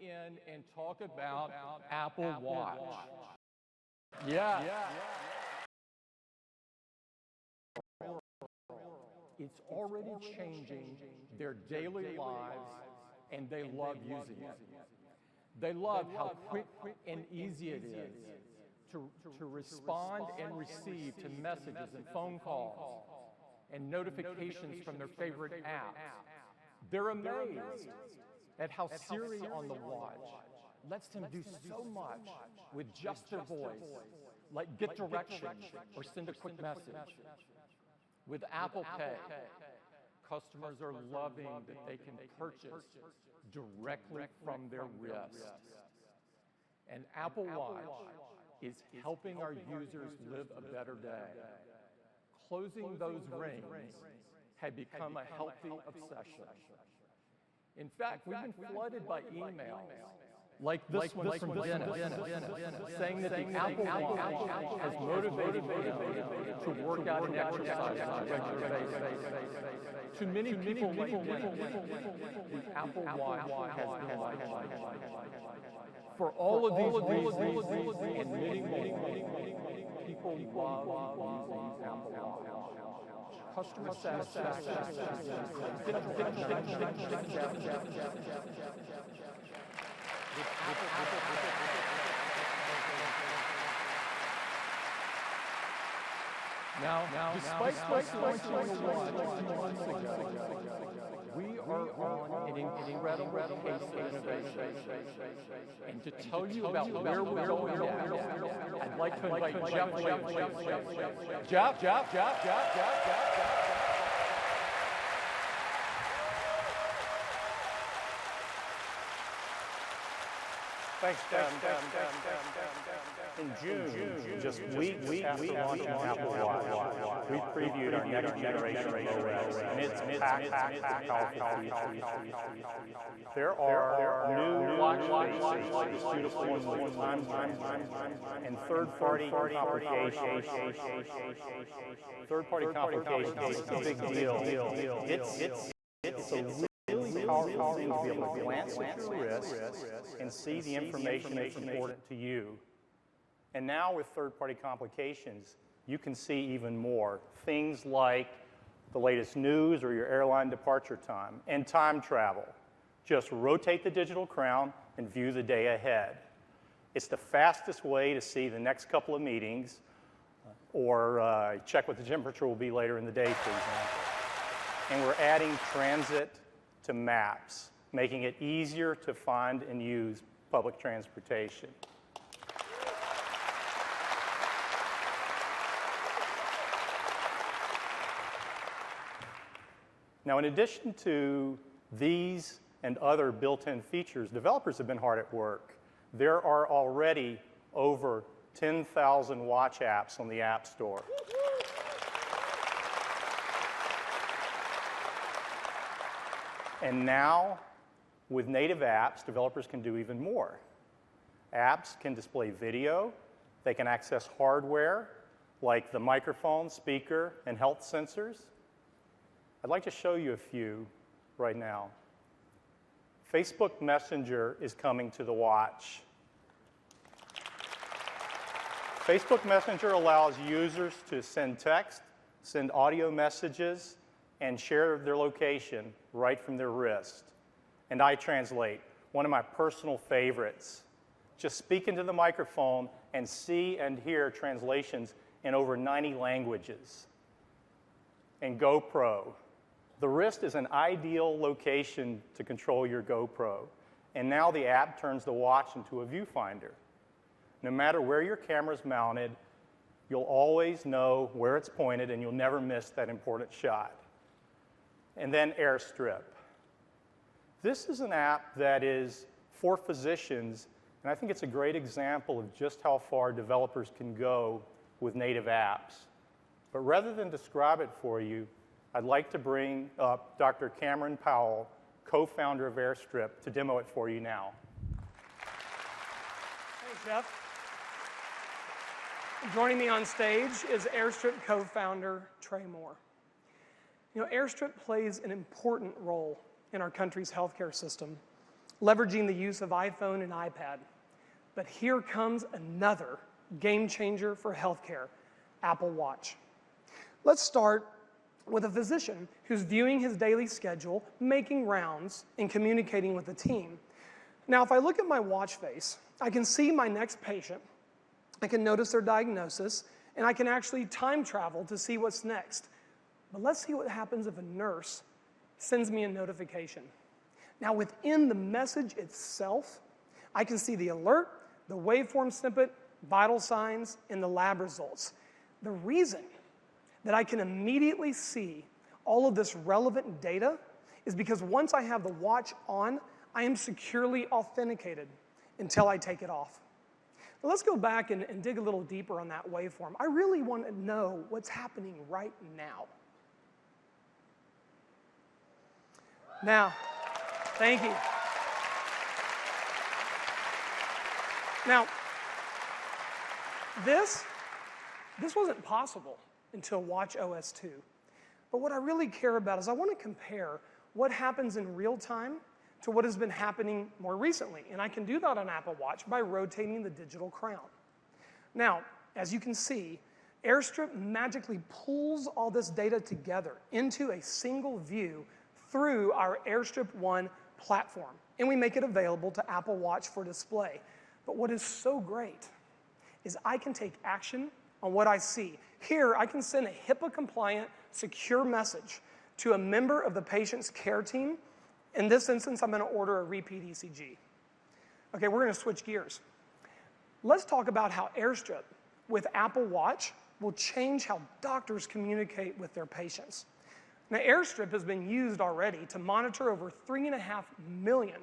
in and talk about Apple Watch. Yeah. It's already changing their daily lives, and they love using it. They love how quick and easy it is to respond and receive to messages and phone calls and notifications from their favorite apps. They're amazed at how Siri on the watch lets them do so much with just their voice, like get directions or send a quick message. With Apple Pay, customers are loving that they can purchase directly from their wrist. And Apple Watch is helping our users live a better day. Closing those rings had become a healthy obsession. In fact, we've been flooded by emails like this one from Dennis, saying that the Apple Watch has motivated me to work out and exercise on a regular basis. To many people like me, the Apple Watch has been life-changing. For all of these reasons, and many people love using Apple Watch. Customer satisfaction. Now, despite launching the watch 2 months ago, we are on an incredible pace of innovation. And to tell you about where we're going next, I'd like to invite Jeff. Thanks, in June, just weeks after launching Apple Watch, we previewed our next generation of OS, and it's packed powerful features. There are new watch faces, like this beautiful one with time and third-party complications. Third-party complications is a big deal. It's a really powerful thing to be able to glance at your wrist and see the information that's important to you. And now with third-party complications, you can see even more. Things like the latest news or your airline departure time and time travel. Just rotate the digital crown and view the day ahead. It's the fastest way to see the next couple of meetings or check what the temperature will be later in the day, for example. And we're adding transit to maps, making it easier to find and use public transportation. Now, in addition to these and other built-in features, developers have been hard at work. There are already over 10,000 watch apps on the App Store. And now, with native apps, developers can do even more. Apps can display video. They can access hardware, like the microphone, speaker, and health sensors. I'd like to show you a few right now. Facebook Messenger is coming to the watch. Facebook Messenger allows users to send text, send audio messages, and share their location right from their wrist. And iTranslate, one of my personal favorites. Just speak into the microphone and see and hear translations in over 90 languages. And GoPro. The wrist is an ideal location to control your GoPro. And now the app turns the watch into a viewfinder. No matter where your camera's mounted, you'll always know where it's pointed and you'll never miss that important shot. And then AirStrip. This is an app that is for physicians, and I think it's a great example of just how far developers can go with native apps. But rather than describe it for you, I'd like to bring up Dr. Cameron Powell, co-founder of AirStrip, to demo it for you now. Thanks, Jeff. Joining me on stage is AirStrip co-founder Trey Moore. You know, AirStrip plays an important role in our country's healthcare system. leveraging the use of iPhone and iPad. But here comes another game changer for healthcare, Apple Watch. Let's start with a physician who's viewing his daily schedule, making rounds, and communicating with the team. Now, if I look at my watch face, I can see my next patient, I can notice their diagnosis, and I can actually time travel to see what's next. But let's see what happens if a nurse sends me a notification. Now, within the message itself, I can see the alert, the waveform snippet, vital signs, and the lab results. The reason that I can immediately see all of this relevant data is because once I have the watch on, I am securely authenticated until I take it off. Now let's go back and dig a little deeper on that waveform. I really want to know what's happening right now. Now, thank you. Now, this wasn't possible until watchOS 2. But what I really care about is I want to compare what happens in real time to what has been happening more recently. And I can do that on Apple Watch by rotating the digital crown. Now, as you can see, AirStrip magically pulls all this data together into a single view through our AirStrip One platform. And we make it available to Apple Watch for display. But what is so great is I can take action on what I see. Here, I can send a HIPAA-compliant, secure message to a member of the patient's care team. In this instance, I'm going to order a repeat ECG. Okay, we're going to switch gears. Let's talk about how AirStrip with Apple Watch will change how doctors communicate with their patients. Now, AirStrip has been used already to monitor over 3.5 million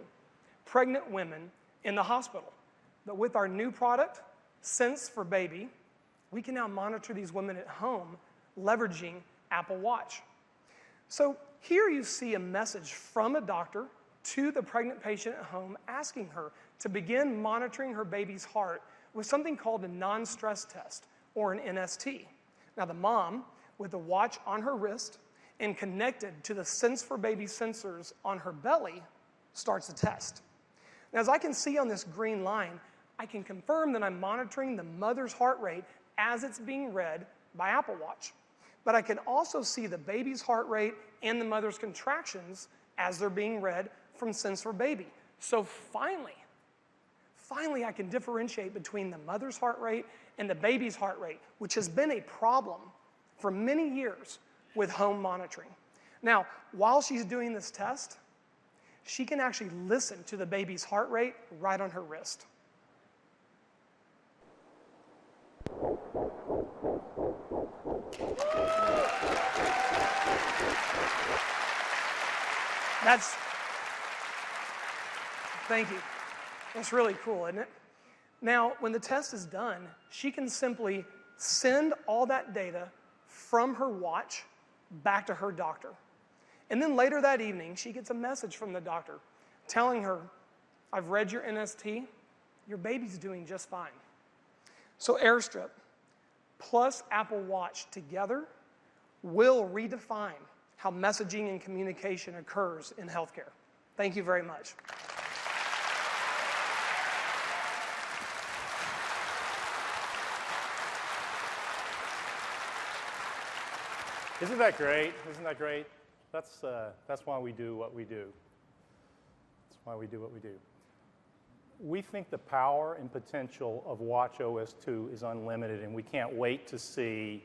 pregnant women in the hospital. But with our new product, Sense for Baby, we can now monitor these women at home leveraging Apple Watch. So here you see a message from a doctor to the pregnant patient at home asking her to begin monitoring her baby's heart with something called a non-stress test, or an NST. Now the mom, with the watch on her wrist and connected to the Sense for Baby sensors on her belly, starts the test. Now as I can see on this green line, I can confirm that I'm monitoring the mother's heart rate as it's being read by Apple Watch. But I can also see the baby's heart rate and the mother's contractions as they're being read from Sense for Baby. So finally I can differentiate between the mother's heart rate and the baby's heart rate, which has been a problem for many years with home monitoring. Now, while she's doing this test, she can actually listen to the baby's heart rate right on her wrist. Thank you. That's really cool, isn't it? Now, when the test is done, she can simply send all that data from her watch back to her doctor. And then later that evening, she gets a message from the doctor telling her, I've read your NST, your baby's doing just fine. So AirStrip plus Apple Watch together will redefine how messaging and communication occurs in healthcare. Thank you very much. Isn't that great? Isn't that great? That's why we do what we do. That's why we do what we do. We think the power and potential of watchOS 2 is unlimited, and we can't wait to see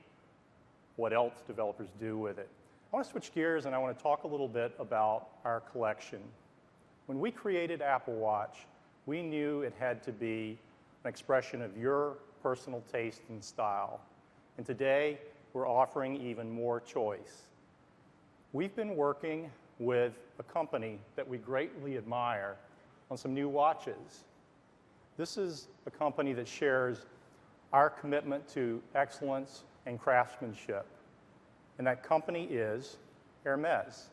what else developers do with it. I want to switch gears, and I want to talk a little bit about our collection. When we created Apple Watch, we knew it had to be an expression of your personal taste and style. And today, we're offering even more choice. We've been working with a company that we greatly admire on some new watches. This is a company that shares our commitment to excellence and craftsmanship, and that company is Hermes.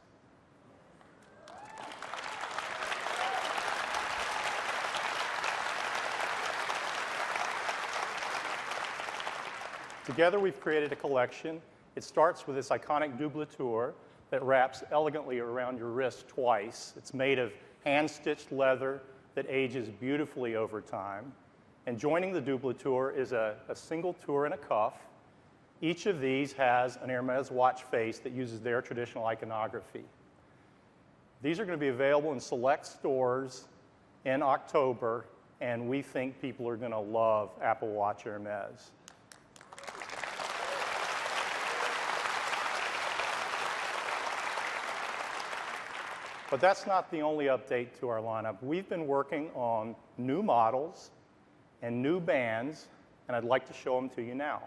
Together, we've created a collection. It starts with this iconic doubleture that wraps elegantly around your wrist twice. It's made of hand-stitched leather that ages beautifully over time. And joining the Double-Tour is a single tour and a cuff. Each of these has an Hermes watch face that uses their traditional iconography. These are going to be available in select stores in October, and we think people are going to love Apple Watch Hermes. But that's not the only update to our lineup. We've been working on new models and new bands, and I'd like to show them to you now.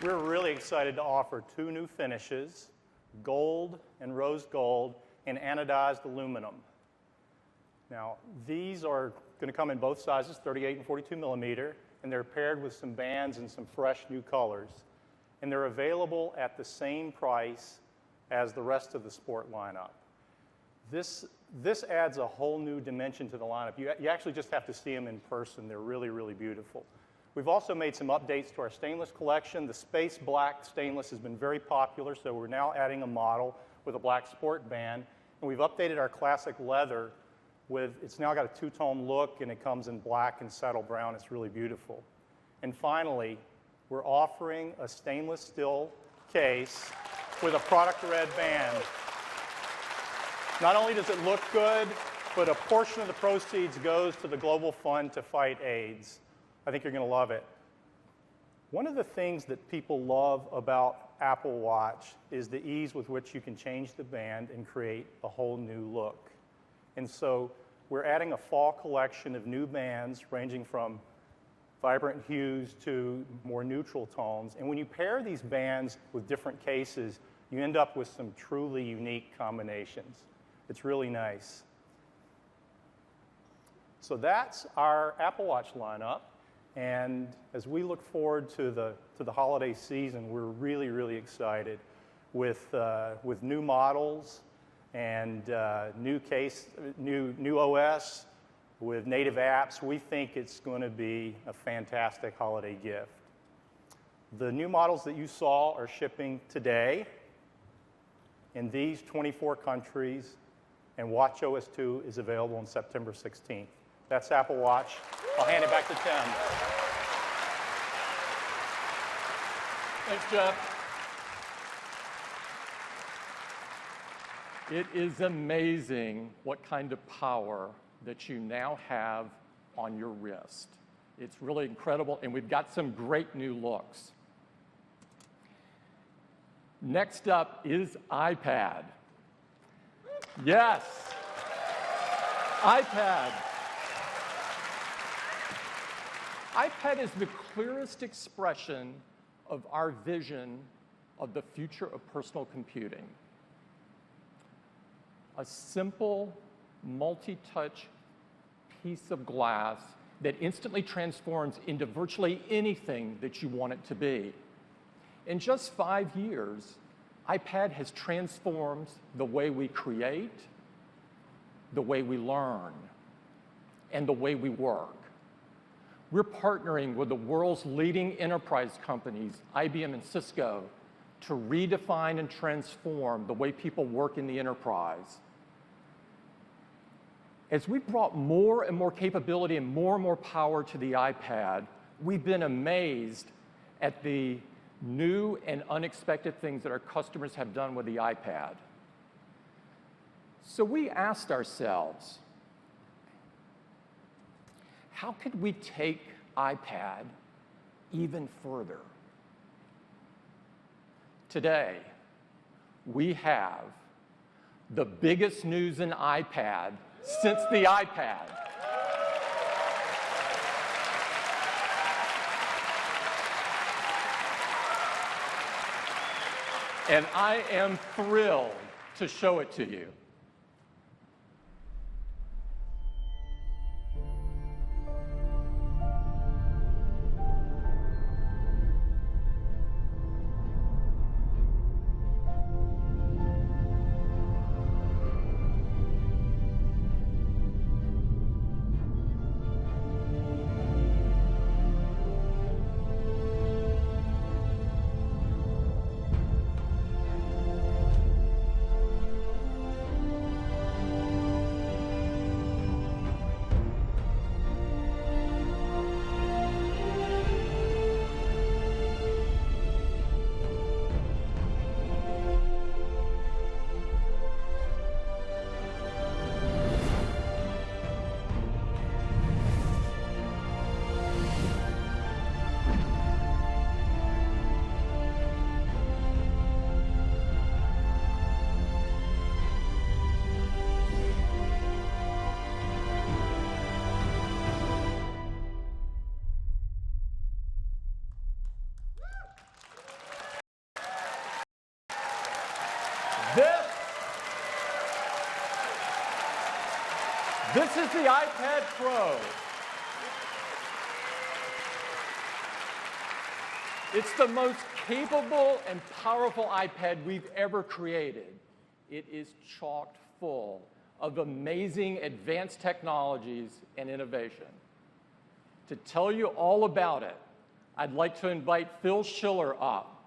We're really excited to offer two new finishes, gold and rose gold and anodized aluminum. Now, these are going to come in both sizes, 38 and 42 millimeter, and they're paired with some bands and some fresh new colors. And they're available at the same price as the rest of the sport lineup. This adds a whole new dimension to the lineup. You actually just have to see them in person. They're really, really beautiful. We've also made some updates to our stainless collection. The space black stainless has been very popular, so we're now adding a model with a black sport band. And we've updated our classic leather with, it's now got a two-tone look, and it comes in black and saddle brown. It's really beautiful. And finally, we're offering a stainless steel case with a product red band. Not only does it look good, but a portion of the proceeds goes to the Global Fund to fight AIDS. I think you're going to love it. One of the things that people love about Apple Watch is the ease with which you can change the band and create a whole new look. And so we're adding a fall collection of new bands ranging from vibrant hues to more neutral tones. And when you pair these bands with different cases, you end up with some truly unique combinations. It's really nice. So that's our Apple Watch lineup. And as we look forward to the holiday season, we're really, really excited with new models and new OS with native apps. We think it's going to be a fantastic holiday gift. The new models that you saw are shipping today in these 24 countries, and watchOS 2 is available on September 16th. That's Apple Watch. I'll hand it back to Tim. Thanks, Jeff. It is amazing what kind of power that you now have on your wrist. It's really incredible, and we've got some great new looks. Next up is iPad. Yes, iPad. iPad is the clearest expression of our vision of the future of personal computing. A simple, multi-touch piece of glass that instantly transforms into virtually anything that you want it to be. In just 5 years, iPad has transformed the way we create, the way we learn, and the way we work. We're partnering with the world's leading enterprise companies, IBM and Cisco, to redefine and transform the way people work in the enterprise. As we've brought more and more capability and more power to the iPad, we've been amazed at the new and unexpected things that our customers have done with the iPad. So we asked ourselves, how could we take iPad even further. Today, we have the biggest news in iPad since the iPad. And I am thrilled to show it to you. This is the iPad Pro. It's the most capable and powerful iPad we've ever created. It is chock full of amazing advanced technologies and innovation. To tell you all about it, I'd like to invite Phil Schiller up.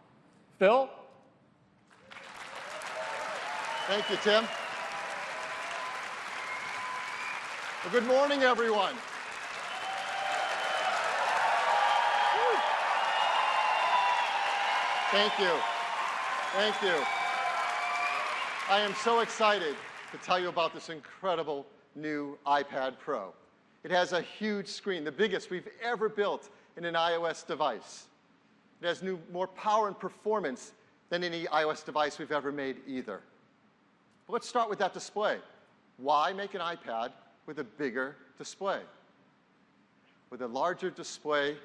Phil? Thank you, Tim. Well, good morning, everyone. Thank you. Thank you. I am so excited to tell you about this incredible new iPad Pro. It has a huge screen, the biggest we've ever built in an iOS device. It has more power and performance than any iOS device we've ever made either. But let's start with that display. Why make an iPad with a bigger display? With a larger display,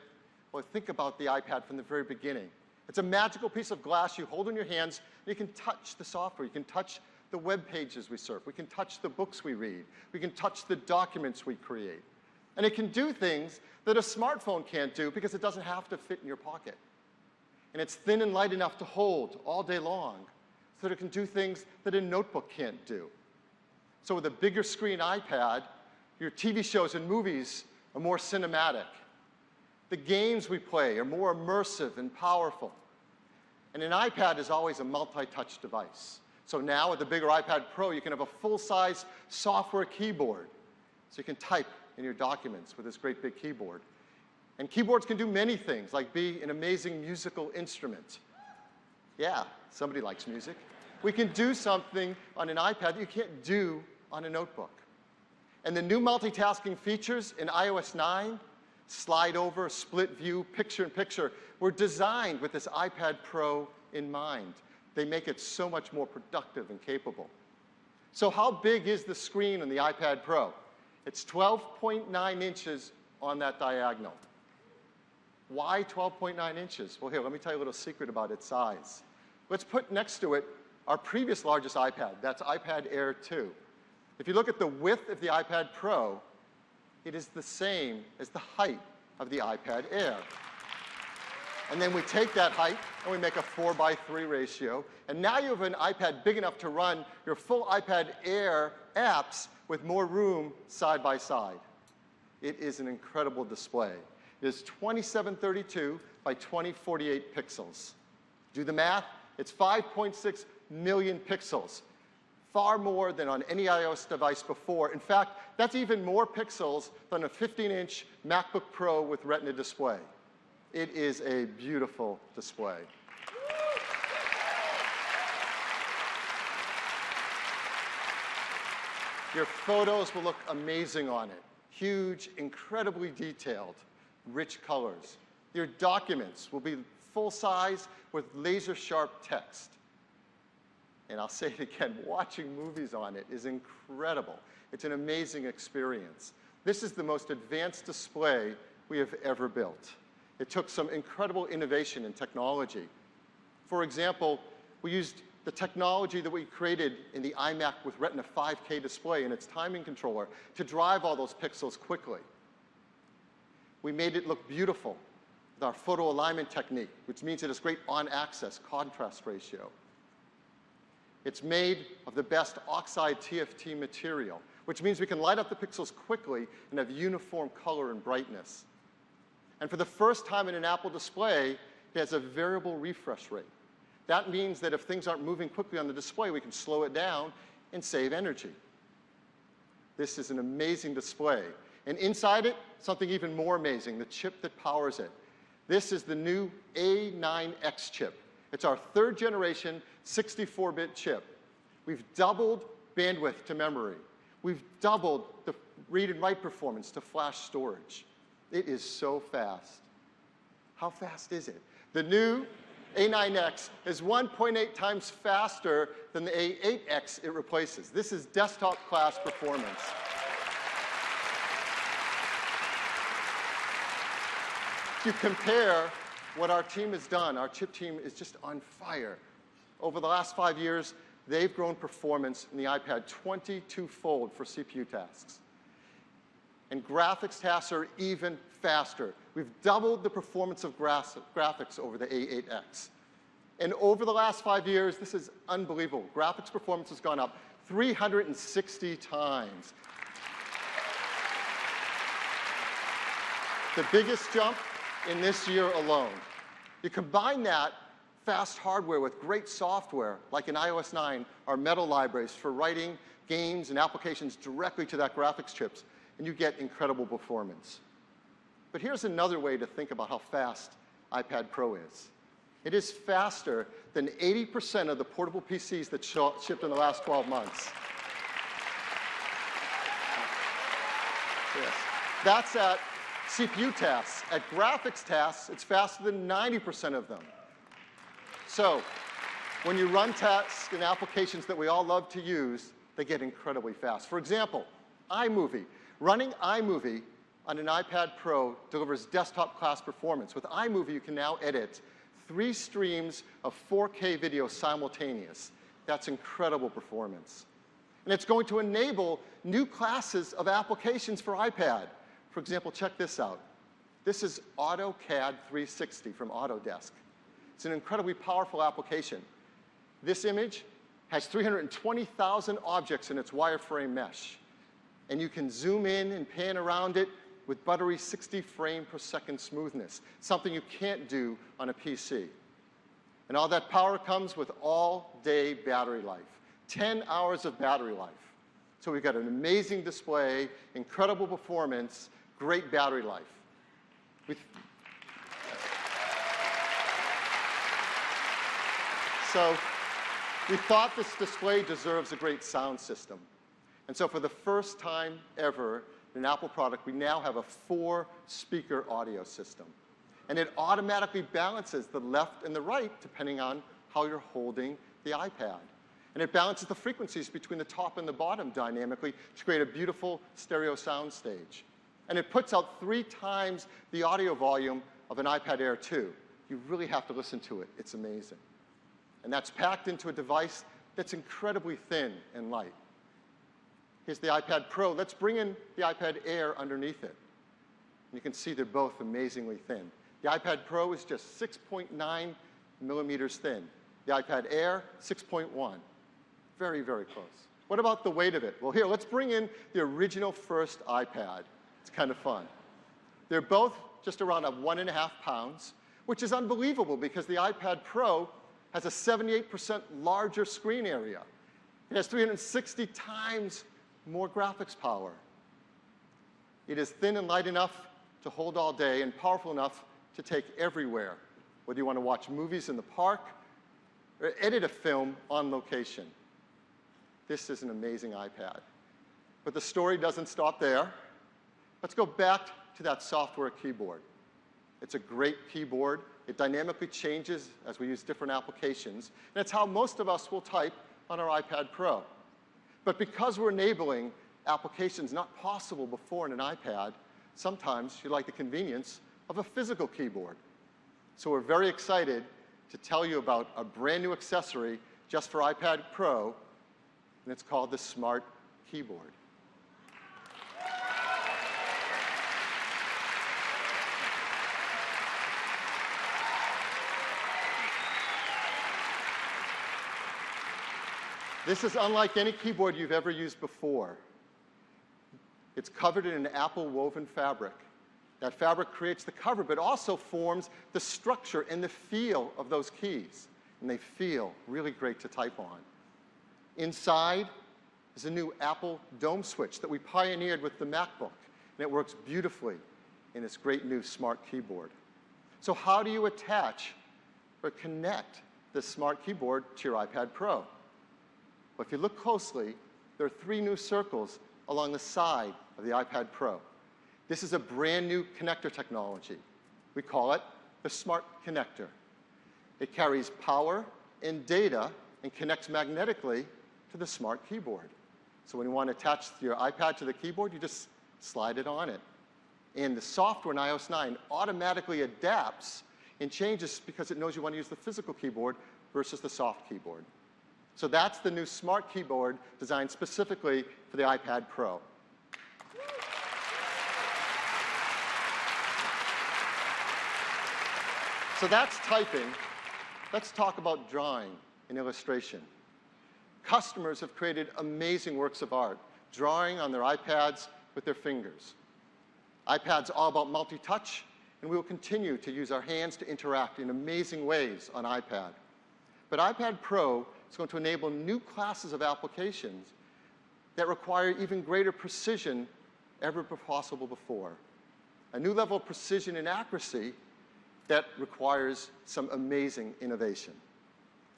well, think about the iPad from the very beginning. It's a magical piece of glass you hold in your hands, and you can touch the software. You can touch the web pages we surf. We can touch the books we read. We can touch the documents we create. And it can do things that a smartphone can't do because it doesn't have to fit in your pocket. And it's thin and light enough to hold all day long so that it can do things that a notebook can't do. So with a bigger screen iPad, your TV shows and movies are more cinematic. The games we play are more immersive and powerful. And an iPad is always a multi-touch device. So now with the bigger iPad Pro, you can have a full-size software keyboard. So you can type in your documents with this great big keyboard. And keyboards can do many things, like be an amazing musical instrument. Yeah, somebody likes music. We can do something on an iPad that you can't do on a notebook. And the new multitasking features in iOS 9, slide over, split view, picture-in-picture, were designed with this iPad Pro in mind. They make it so much more productive and capable. So how big is the screen on the iPad Pro? It's 12.9 inches on that diagonal. Why 12.9 inches? Well, here, let me tell you a little secret about its size. Let's put next to it our previous largest iPad. That's iPad Air 2. If you look at the width of the iPad Pro, it is the same as the height of the iPad Air. And then we take that height and we make a 4:3 ratio. And now you have an iPad big enough to run your full iPad Air apps with more room side by side. It is an incredible display. It is 2732 by 2048 pixels. Do the math, it's 5.6 million pixels. Far more than on any iOS device before. In fact, that's even more pixels than a 15-inch MacBook Pro with Retina display. It is a beautiful display. Your photos will look amazing on it. Huge, incredibly detailed, rich colors. Your documents will be full size with laser sharp text. And I'll say it again, watching movies on it is incredible. It's an amazing experience. This is the most advanced display we have ever built. It took some incredible innovation in technology. For example, we used the technology that we created in the iMac with Retina 5K display and its timing controller to drive all those pixels quickly. We made it look beautiful with our photo alignment technique, which means it has great on-axis contrast ratio. It's made of the best oxide TFT material, which means we can light up the pixels quickly and have uniform color and brightness. And for the first time in an Apple display, it has a variable refresh rate. That means that if things aren't moving quickly on the display, we can slow it down and save energy. This is an amazing display. And inside it, something even more amazing, the chip that powers it. This is the new A9X chip. It's our third generation 64-bit chip. We've doubled bandwidth to memory. We've doubled the read and write performance to flash storage. It is so fast. How fast is it? The new A9X is 1.8 times faster than the A8X it replaces. This is desktop class performance. If you compare what our team has done, our chip team is just on fire. Over the last 5 years, they've grown performance in the iPad 22-fold for CPU tasks. And graphics tasks are even faster. We've doubled the performance of graphics over the A8X. And over the last 5 years, this is unbelievable. Graphics performance has gone up 360 times. The biggest jump in this year alone. You combine that fast hardware with great software, like in iOS 9, our Metal libraries for writing games and applications directly to that graphics chips, and you get incredible performance. But here's another way to think about how fast iPad Pro is. It is faster than 80% of the portable PCs that shipped in the last 12 months. Yes. That's at CPU tasks. At graphics tasks, it's faster than 90% of them. So when you run tasks and applications that we all love to use, they get incredibly fast. For example, iMovie. Running iMovie on an iPad Pro delivers desktop class performance. With iMovie, you can now edit 3 streams of 4K video simultaneous. That's incredible performance. And it's going to enable new classes of applications for iPad. For example, check this out. This is AutoCAD 360 from Autodesk. It's an incredibly powerful application. This image has 320,000 objects in its wireframe mesh. And you can zoom in and pan around it with buttery 60 frame per second smoothness, something you can't do on a PC. And all that power comes with all-day battery life, 10 hours of battery life. So we've got an amazing display, incredible performance, great battery life. So we thought this display deserves a great sound system. And so for the first time ever in an Apple product, we now have a 4-speaker audio system. And it automatically balances the left and the right depending on how you're holding the iPad. And it balances the frequencies between the top and the bottom dynamically to create a beautiful stereo sound stage. And it puts out 3 times the audio volume of an iPad Air 2. You really have to listen to it. It's amazing. And that's packed into a device that's incredibly thin and light. Here's the iPad Pro. Let's bring in the iPad Air underneath it. You can see they're both amazingly thin. The iPad Pro is just 6.9 millimeters thin. The iPad Air, 6.1. Very, very close. What about the weight of it? Well, here, let's bring in the original first iPad. It's kind of fun. They're both just around 1.5 pounds, which is unbelievable because the iPad Pro has a 78% larger screen area. It has 360 times more graphics power. It is thin and light enough to hold all day and powerful enough to take everywhere, whether you want to watch movies in the park or edit a film on location. This is an amazing iPad. But the story doesn't stop there. Let's go back to that software keyboard. It's a great keyboard. It dynamically changes as we use different applications. And it's how most of us will type on our iPad Pro. But because we're enabling applications not possible before in an iPad, sometimes you like the convenience of a physical keyboard. So we're very excited to tell you about a brand new accessory just for iPad Pro, and it's called the Smart Keyboard. This is unlike any keyboard you've ever used before. It's covered in an Apple woven fabric. That fabric creates the cover, but also forms the structure and the feel of those keys. And they feel really great to type on. Inside is a new Apple dome switch that we pioneered with the MacBook. And it works beautifully in this great new smart keyboard. So how do you attach or connect this smart keyboard to your iPad Pro? Well, if you look closely, there are 3 new circles along the side of the iPad Pro. This is a brand new connector technology. We call it the Smart Connector. It carries power and data and connects magnetically to the smart keyboard. So when you want to attach your iPad to the keyboard, you just slide it on it. And the software in iOS 9 automatically adapts and changes because it knows you want to use the physical keyboard versus the soft keyboard. So that's the new smart keyboard designed specifically for the iPad Pro. So that's typing. Let's talk about drawing and illustration. Customers have created amazing works of art, drawing on their iPads with their fingers. iPad's all about multi-touch, and we will continue to use our hands to interact in amazing ways on iPad. But iPad Pro is going to enable new classes of applications that require even greater precision ever possible before. A new level of precision and accuracy that requires some amazing innovation.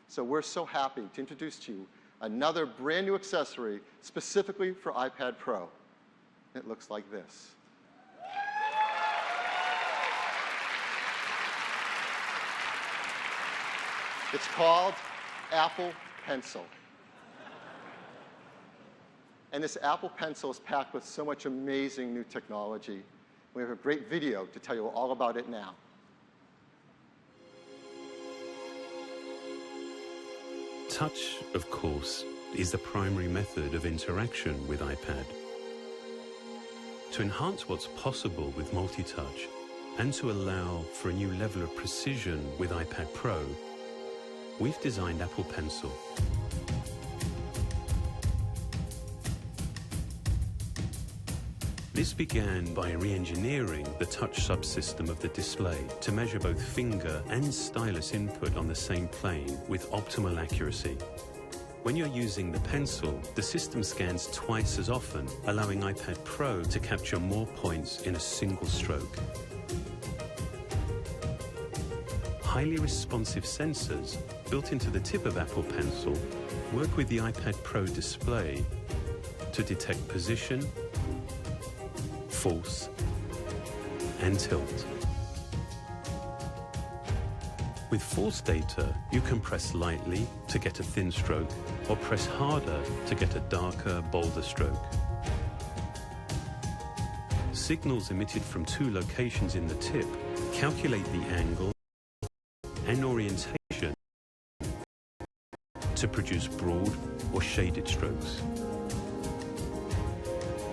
So we're so happy to introduce to you another brand new accessory specifically for iPad Pro. It looks like this. It's called Apple Pencil. And this Apple Pencil is packed with so much amazing new technology. We have a great video to tell you all about it now. Touch, of course, is the primary method of interaction with iPad. To enhance what's possible with multi-touch and to allow for a new level of precision with iPad Pro, we've designed Apple Pencil. This began by re-engineering the touch subsystem of the display to measure both finger and stylus input on the same plane with optimal accuracy. When you're using the pencil, the system scans twice as often, allowing iPad Pro to capture more points in a single stroke. Highly responsive sensors built into the tip of Apple Pencil work with the iPad Pro display to detect position, force, and tilt. With force data, you can press lightly to get a thin stroke or press harder to get a darker, bolder stroke. Signals emitted from 2 locations in the tip calculate the angle and orientation to produce broad or shaded strokes.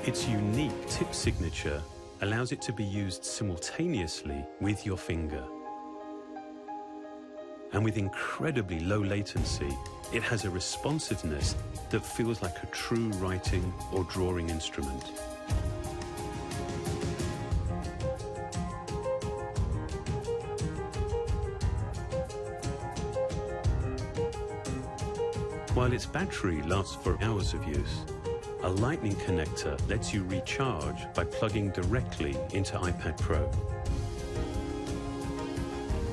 Its unique tip signature allows it to be used simultaneously with your finger. And with incredibly low latency, it has a responsiveness that feels like a true writing or drawing instrument. While its battery lasts for hours of use, a Lightning connector lets you recharge by plugging directly into iPad Pro.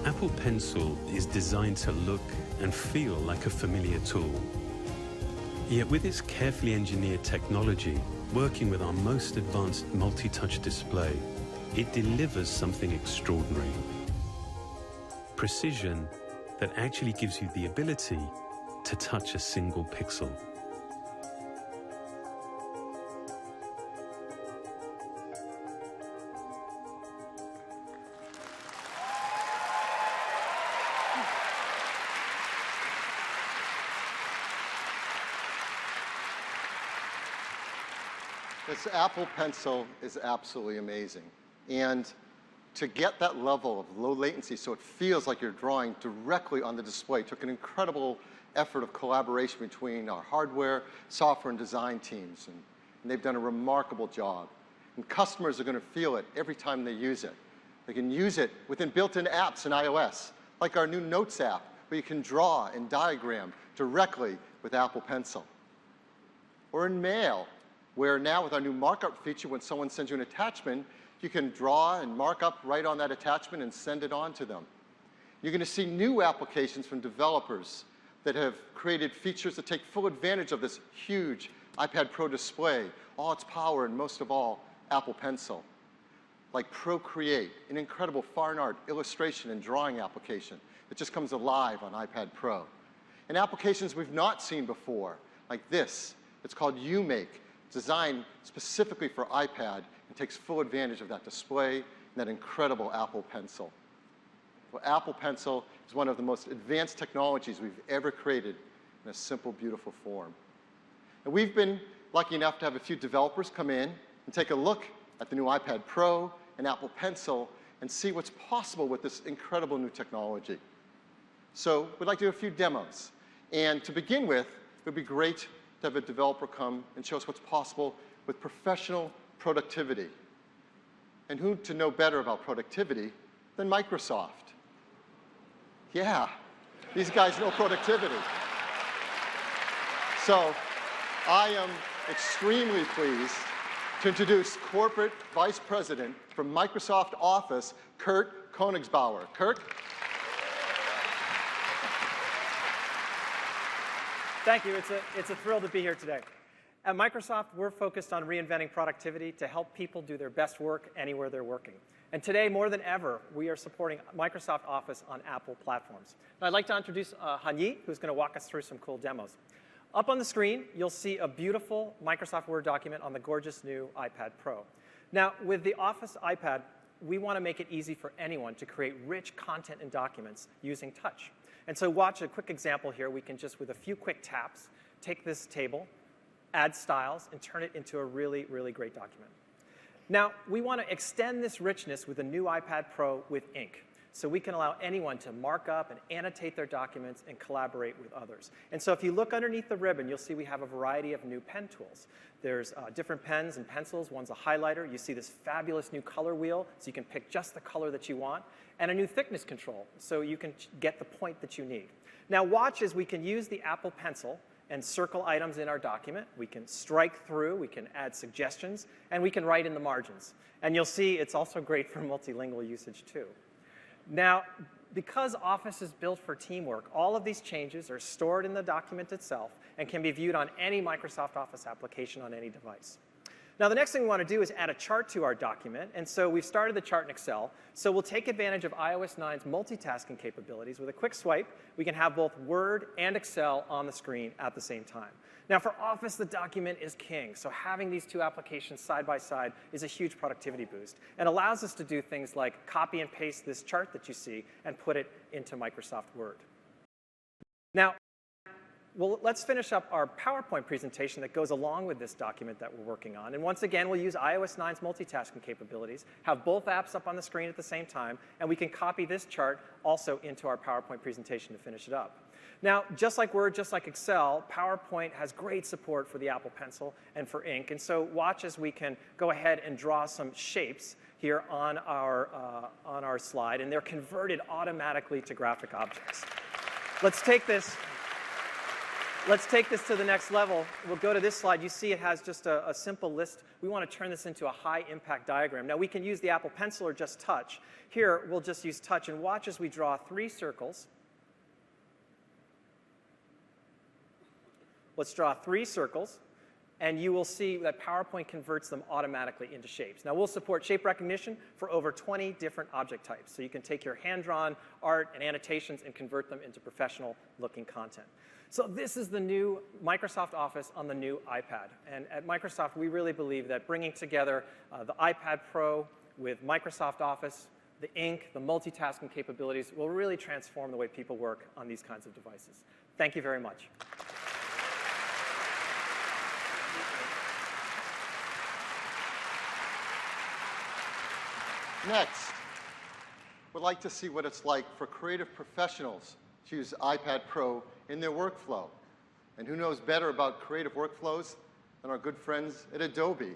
Apple Pencil is designed to look and feel like a familiar tool. Yet with its carefully engineered technology, working with our most advanced multi-touch display, it delivers something extraordinary. Precision that actually gives you the ability to touch a single pixel. This Apple Pencil is absolutely amazing. And to get that level of low latency so it feels like you're drawing directly on the display took an incredible effort of collaboration between our hardware, software, and design teams. And they've done a remarkable job. And customers are going to feel it every time they use it. They can use it within built-in apps in iOS, like our new Notes app, where you can draw and diagram directly with Apple Pencil. Or in Mail, where now with our new markup feature, when someone sends you an attachment, you can draw and mark up right on that attachment and send it on to them. You're going to see new applications from developers that have created features that take full advantage of this huge iPad Pro display, all its power, and most of all, Apple Pencil. Like Procreate, an incredible fine art, illustration, and drawing application that just comes alive on iPad Pro. And applications we've not seen before, like this. It's called UMake, designed specifically for iPad and takes full advantage of that display and that incredible Apple Pencil. Well, Apple Pencil is one of the most advanced technologies we've ever created in a simple, beautiful form. And we've been lucky enough to have a few developers come in and take a look at the new iPad Pro and Apple Pencil and see what's possible with this incredible new technology. So we'd like to do a few demos. And to begin with, it would be great to have a developer come and show us what's possible with professional productivity. And who to know better about productivity than Microsoft? Yeah, these guys know productivity. So I am extremely pleased to introduce Corporate Vice President from Microsoft Office, Kurt Koenigsbauer. Kurt? Thank you. It's a thrill to be here today. At Microsoft, we're focused on reinventing productivity to help people do their best work anywhere they're working. And today, more than ever, we are supporting Microsoft Office on Apple platforms. And I'd like to introduce Han-Yi, who's going to walk us through some cool demos. Up on the screen, you'll see a beautiful Microsoft Word document on the gorgeous new iPad Pro. Now, with the Office iPad, we want to make it easy for anyone to create rich content and documents using touch. And so watch a quick example here. We can just, with a few quick taps, take this table, add styles, and turn it into a really, really great document. Now, we want to extend this richness with a new iPad Pro with Ink. So we can allow anyone to mark up and annotate their documents and collaborate with others. And so if you look underneath the ribbon, you'll see we have a variety of new pen tools. There's different pens and pencils. One's a highlighter. You see this fabulous new color wheel, so you can pick just the color that you want. And a new thickness control, so you can get the point that you need. Now watch as we can use the Apple Pencil and circle items in our document. We can strike through, we can add suggestions, and we can write in the margins. And you'll see it's also great for multilingual usage too. Now, because Office is built for teamwork, all of these changes are stored in the document itself and can be viewed on any Microsoft Office application on any device. Now, the next thing we want to do is add a chart to our document. And so we've started the chart in Excel. So we'll take advantage of iOS 9's multitasking capabilities. With a quick swipe, we can have both Word and Excel on the screen at the same time. Now, for Office, the document is king. So having these two applications side by side is a huge productivity boost and allows us to do things like copy and paste this chart that you see and put it into Microsoft Word. Now, well, let's finish up our PowerPoint presentation that goes along with this document that we're working on. And once again, we'll use iOS 9's multitasking capabilities, have both apps up on the screen at the same time, and we can copy this chart also into our PowerPoint presentation to finish it up. Now, just like Word, just like Excel, PowerPoint has great support for the Apple Pencil and for Ink. And so watch as we can go ahead and draw some shapes here on our slide, and they're converted automatically to graphic objects. Let's take this to the next level. We'll go to this slide. You see it has just a simple list. We want to turn this into a high-impact diagram. Now, we can use the Apple Pencil or just touch. Here, we'll just use touch, and watch as we draw 3 circles. Let's draw 3 circles. and you will see that PowerPoint converts them automatically into shapes. Now, we'll support shape recognition for over 20 different object types, so you can take your hand-drawn art and annotations and convert them into professional-looking content. So this is the new Microsoft Office on the new iPad. And at Microsoft, we really believe that bringing together the iPad Pro with Microsoft Office, the ink, the multitasking capabilities will really transform the way people work on these kinds of devices. Thank you very much. Next, we'd like to see what it's like for creative professionals to use iPad Pro in their workflow. And who knows better about creative workflows than our good friends at Adobe.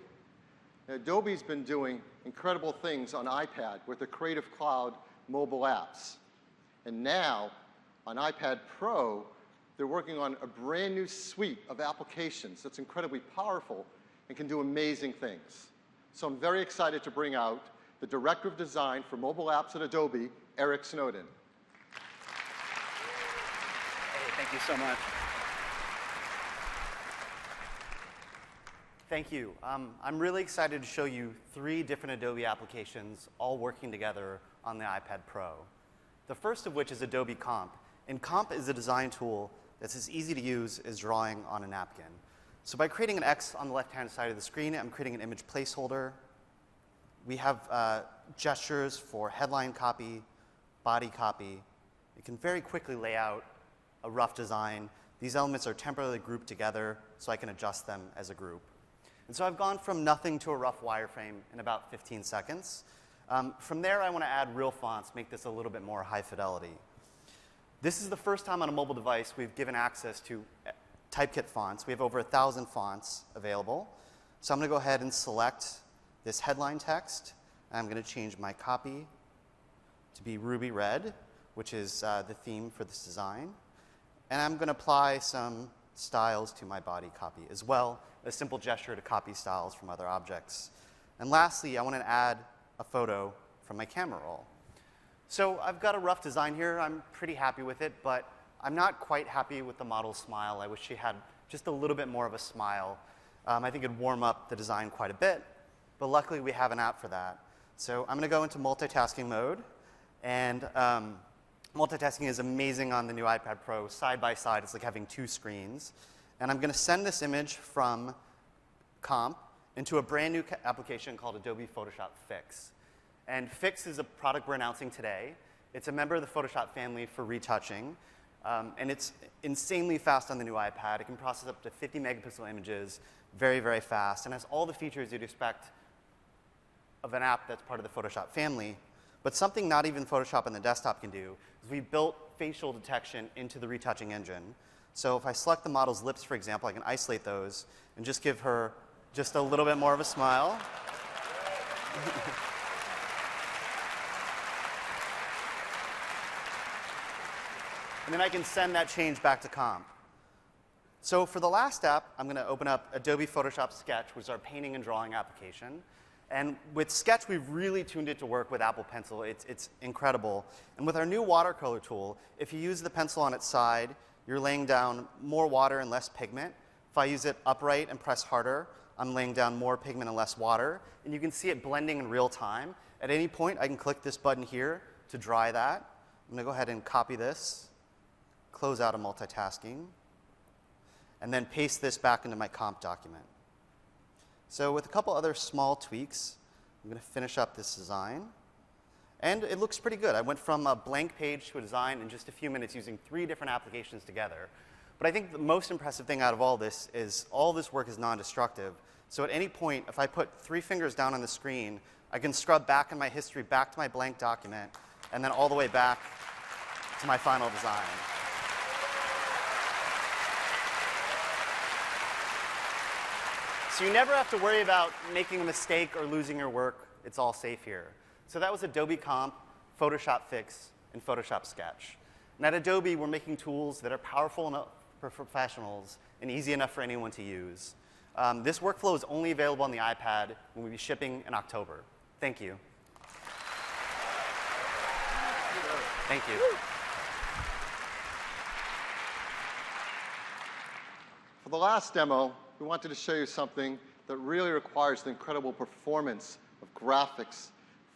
Now, Adobe's been doing incredible things on iPad with the Creative Cloud mobile apps. And now, on iPad Pro, they're working on a brand new suite of applications that's incredibly powerful and can do amazing things. So I'm very excited to bring out the Director of Design for Mobile Apps at Adobe, Eric Snowden. Hey, thank you so much. Thank you. I'm really excited to show you 3 different Adobe applications all working together on the iPad Pro. The first of which is Adobe Comp. And Comp is a design tool that's as easy to use as drawing on a napkin. So by creating an X on the left-hand side of the screen, I'm creating an image placeholder. We have gestures for headline copy, body copy. You can very quickly lay out a rough design. These elements are temporarily grouped together, so I can adjust them as a group. And so I've gone from nothing to a rough wireframe in about 15 seconds. From there, I want to add real fonts, make this a little bit more high fidelity. This is the first time on a mobile device we've given access to typekit fonts. We have over 1,000 fonts available. So I'm going to go ahead and select this headline text. I'm going to change my copy to be ruby red, which is the theme for this design. And I'm going to apply some styles to my body copy as well, a simple gesture to copy styles from other objects. And lastly, I want to add a photo from my camera roll. So I've got a rough design here. I'm pretty happy with it, but I'm not quite happy with the model's smile. I wish she had just a little bit more of a smile. I think it'd warm up the design quite a bit. But luckily, we have an app for that. So I'm going to go into multitasking mode. And multitasking is amazing on the new iPad Pro. Side by side, it's like having 2 screens. And I'm going to send this image from Comp into a brand new application called Adobe Photoshop Fix. And Fix is a product we're announcing today. It's a member of the Photoshop family for retouching. And it's insanely fast on the new iPad. It can process up to 50 megapixel images very, very fast. And has all the features you'd expect of an app that's part of the Photoshop family. But something not even Photoshop on the desktop can do is we built facial detection into the retouching engine. So if I select the model's lips, for example, I can isolate those and just give her just a little bit more of a smile. And then I can send that change back to Comp. So for the last app, I'm going to open up Adobe Photoshop Sketch, which is our painting and drawing application. And with Sketch, we've really tuned it to work with Apple Pencil. It's incredible. And with our new watercolor tool, if you use the pencil on its side, you're laying down more water and less pigment. If I use it upright and press harder, I'm laying down more pigment and less water. And you can see it blending in real time. At any point, I can click this button here to dry that. I'm going to go ahead and copy this, close out of multitasking, and then paste this back into my Comp document. So with a couple other small tweaks, I'm going to finish up this design. And it looks pretty good. I went from a blank page to a design in just a few minutes using 3 different applications together. But I think the most impressive thing out of all this is all this work is non-destructive. So at any point, if I put 3 fingers down on the screen, I can scrub back in my history, back to my blank document, and then all the way back to my final design. So you never have to worry about making a mistake or losing your work. It's all safe here. So that was Adobe Comp, Photoshop Fix, and Photoshop Sketch. And at Adobe, we're making tools that are powerful enough for professionals and easy enough for anyone to use. This workflow is only available on the iPad and will be shipping in October. Thank you. Thank you. For the last demo, we wanted to show you something that really requires the incredible performance of graphics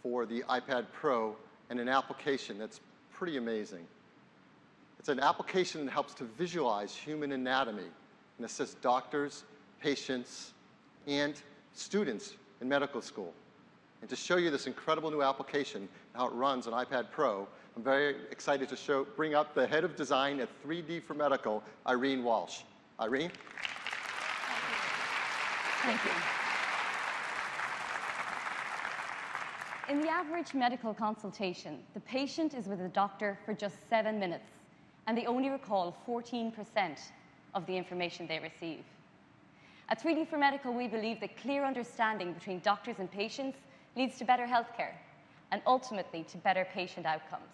for the iPad Pro and an application that's pretty amazing. It's an application that helps to visualize human anatomy and assists doctors, patients, and students in medical school. And to show you this incredible new application and how it runs on iPad Pro, I'm very excited to bring up the head of design at 3D for Medical, Irene Walsh. Irene? Thank you. In the average medical consultation, the patient is with a doctor for just 7 minutes, and they only recall 14% of the information they receive. At 3D for Medical, we believe that clear understanding between doctors and patients leads to better healthcare and ultimately to better patient outcomes.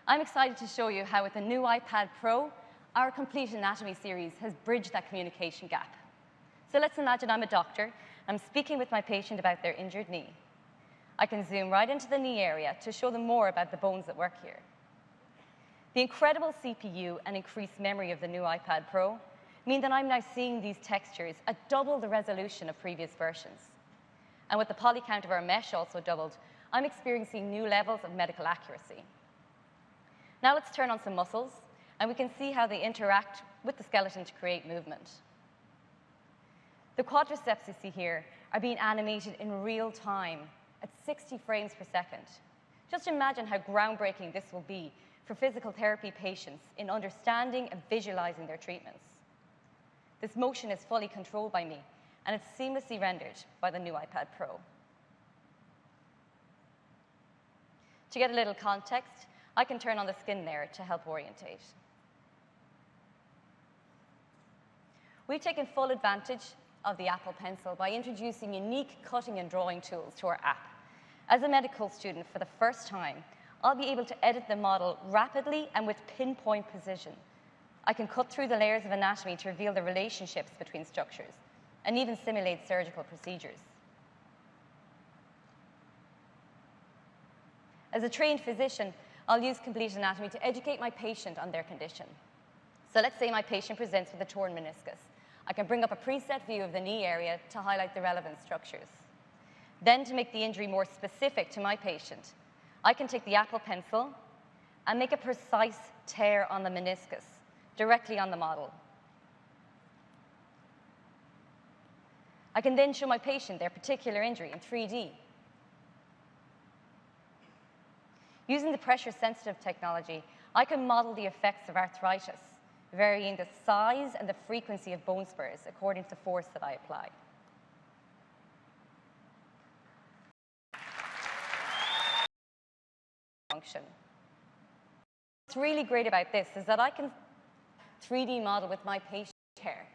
I'm excited to show you how with the new iPad Pro, our Complete Anatomy series has bridged that communication gap. So let's imagine I'm a doctor. I'm speaking with my patient about their injured knee. I can zoom right into the knee area to show them more about the bones that work here. The incredible CPU and increased memory of the new iPad Pro mean that I'm now seeing these textures at double the resolution of previous versions. And with the poly count of our mesh also doubled, I'm experiencing new levels of medical accuracy. Now let's turn on some muscles, and we can see how they interact with the skeleton to create movement. The quadriceps you see here are being animated in real time at 60 frames per second. Just imagine how groundbreaking this will be for physical therapy patients in understanding and visualizing their treatments. This motion is fully controlled by me, and it's seamlessly rendered by the new iPad Pro. To get a little context, I can turn on the skin layer to help orientate. We've taken full advantage of the Apple Pencil by introducing unique cutting and drawing tools to our app. As a medical student, for the first time, I'll be able to edit the model rapidly and with pinpoint precision. I can cut through the layers of anatomy to reveal the relationships between structures and even simulate surgical procedures. As a trained physician, I'll use Complete Anatomy to educate my patient on their condition. So let's say my patient presents with a torn meniscus. I can bring up a preset view of the knee area to highlight the relevant structures. Then, to make the injury more specific to my patient, I can take the Apple Pencil and make a precise tear on the meniscus directly on the model. I can then show my patient their particular injury in 3D. Using the pressure-sensitive technology, I can model the effects of arthritis, varying the size and the frequency of bone spurs according to the force that I apply. Function. What's really great about this is that I can 3D model with my patient hair.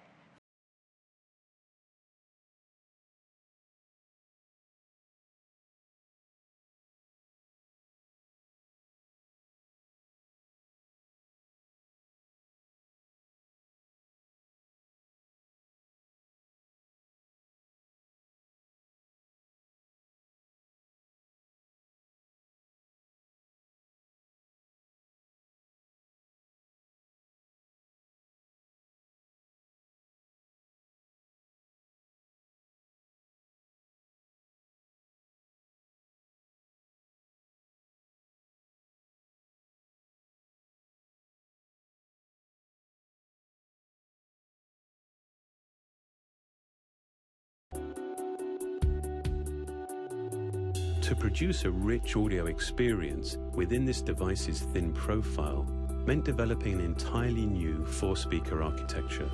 To produce a rich audio experience within this device's thin profile meant developing an entirely new 4-speaker architecture.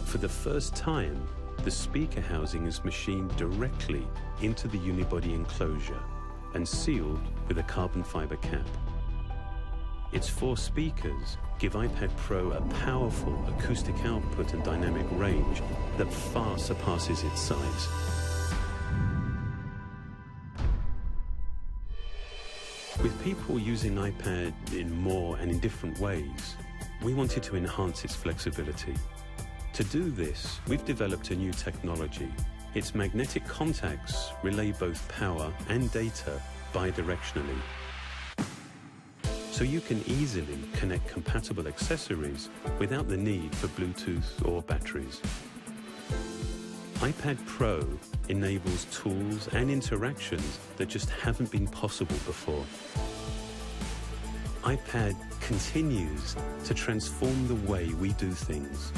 For the first time, the speaker housing is machined directly into the unibody enclosure and sealed with a carbon fiber cap. Its 4 speakers give iPad Pro a powerful acoustic output and dynamic range that far surpasses its size. With people using iPad in more and in different ways, we wanted to enhance its flexibility. To do this, we've developed a new technology. Its magnetic contacts relay both power and data bidirectionally. So you can easily connect compatible accessories without the need for Bluetooth or batteries. iPad Pro enables tools and interactions that just haven't been possible before. iPad continues to transform the way we do things.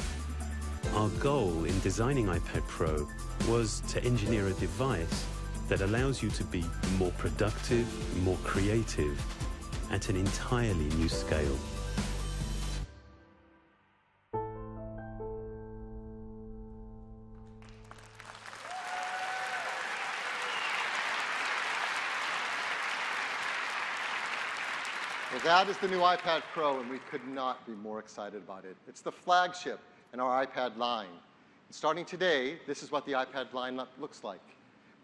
Our goal in designing iPad Pro was to engineer a device that allows you to be more productive, more creative, at an entirely new scale. Well, that is the new iPad Pro, and we could not be more excited about it. It's the flagship in our iPad line. And starting today, this is what the iPad line looks like.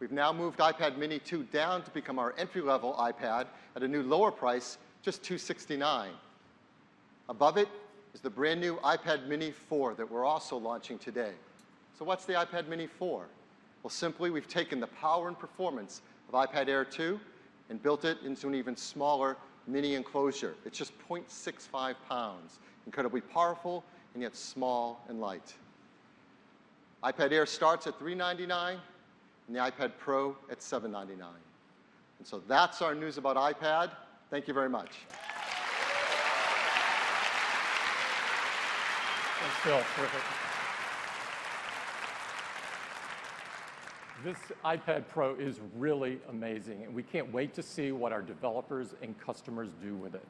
We've now moved iPad Mini 2 down to become our entry-level iPad at a new lower price, just $269. Above it is the brand new iPad Mini 4 that we're also launching today. So what's the iPad Mini 4? Well, simply, we've taken the power and performance of iPad Air 2 and built it into an even smaller mini enclosure. It's just 0.65 pounds, incredibly powerful and yet small and light. iPad Air starts at $399 and the iPad Pro at $799. And so that's our news about iPad. Thank you very much. Thanks, Phil. Terrific. This iPad Pro is really amazing, and we can't wait to see what our developers and customers do with it.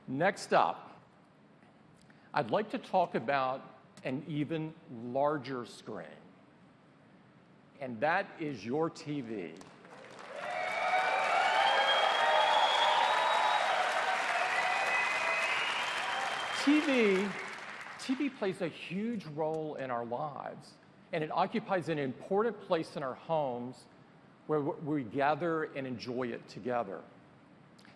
Next up, I'd like to talk about an even larger screen, and that is your TV. TV plays a huge role in our lives, and it occupies an important place in our homes where we gather and enjoy it together.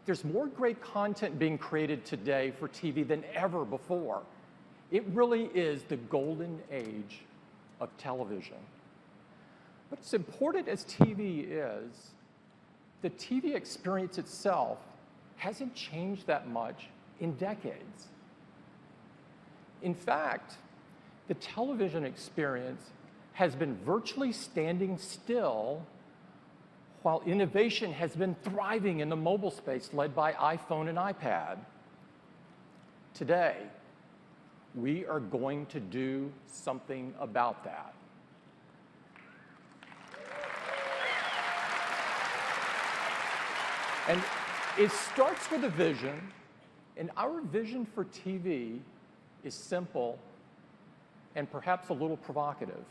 There's more great content being created today for TV than ever before. It really is the golden age of television. But as important as TV is, the TV experience itself hasn't changed that much in decades. In fact, the television experience has been virtually standing still while innovation has been thriving in the mobile space led by iPhone and iPad. Today, we are going to do something about that. And it starts with a vision, and our vision for TV is simple and perhaps a little provocative.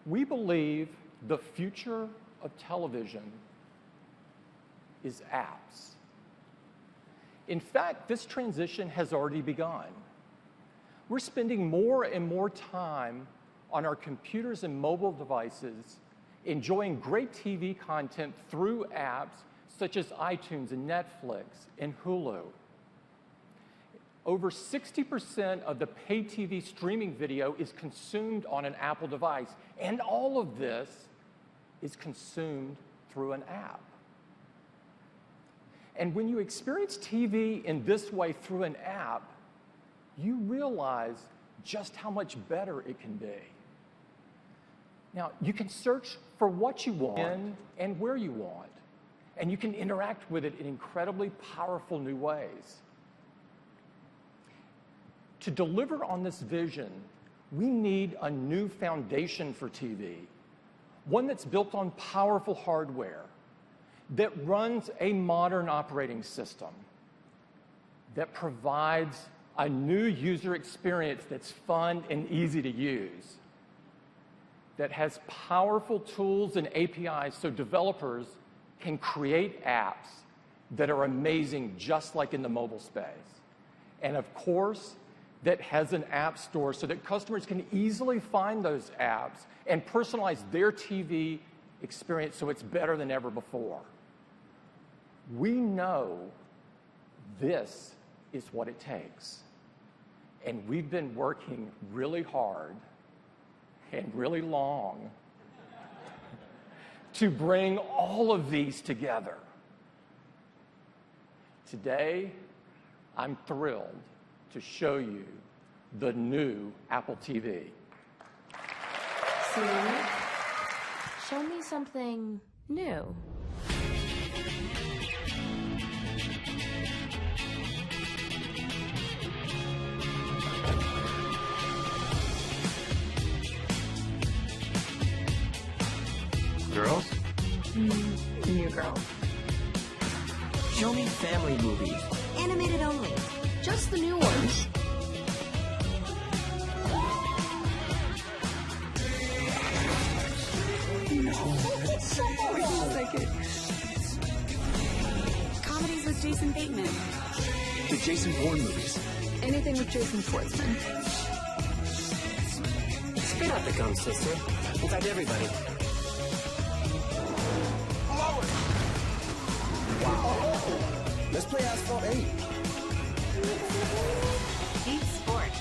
We believe the future of television is apps. In fact, this transition has already begun. We're spending more and more time on our computers and mobile devices enjoying great TV content through apps such as iTunes and Netflix and Hulu. Over 60% of the pay TV streaming video is consumed on an Apple device, and all of this is consumed through an app. And when you experience TV in this way through an app, you realize just how much better it can be. Now, you can search for what you want and where you want, and you can interact with it in incredibly powerful new ways. To deliver on this vision, we need a new foundation for TV, one that's built on powerful hardware, that runs a modern operating system, that provides a new user experience that's fun and easy to use, that has powerful tools and APIs so developers can create apps that are amazing just like in the mobile space. And of course, that has an app store so that customers can easily find those apps and personalize their TV experience so it's better than ever before. We know this is what it takes. And we've been working really hard and really long to bring all of these together. Today, I'm thrilled to show you the new Apple TV. Siri, show me something new. Girls? New girl. Show me family movies. Animated only. Just the new ones. Comedies with Jason Bateman. The Jason Bourne movies. Anything with Jason Schwartzman. Spit out the gum, sister. In fact, everybody. Wow. Let's play Asphalt 8. Deep sports.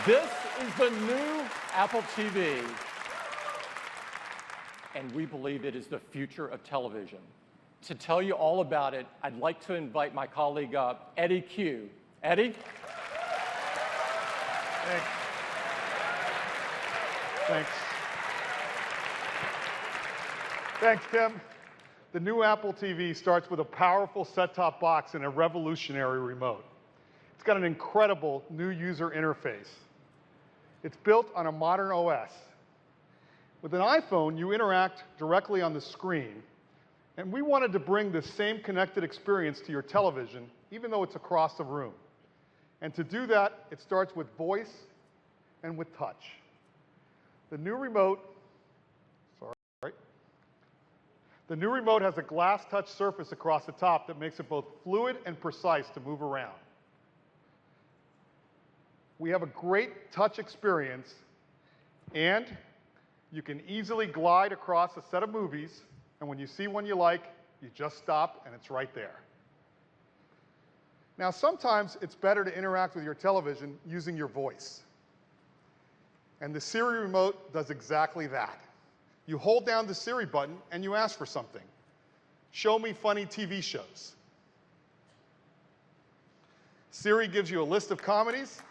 This is the new Apple TV, and we believe it is the future of television. To tell you all about it, I'd like to invite my colleague, Eddie Q. Eddie? Thanks. Thanks, Tim. The new Apple TV starts with a powerful set-top box and a revolutionary remote. It's got an incredible new user interface. It's built on a modern OS. With an iPhone, you interact directly on the screen, and we wanted to bring the same connected experience to your television, even though it's across the room. And to do that, it starts with voice and with touch. The new remote has a glass touch surface across the top that makes it both fluid and precise to move around. We have a great touch experience, and you can easily glide across a set of movies, and when you see one you like, you just stop and it's right there. Now, sometimes it's better to interact with your television using your voice. And the Siri remote does exactly that. You hold down the Siri button and you ask for something. Show me funny TV shows. Siri gives you a list of comedies.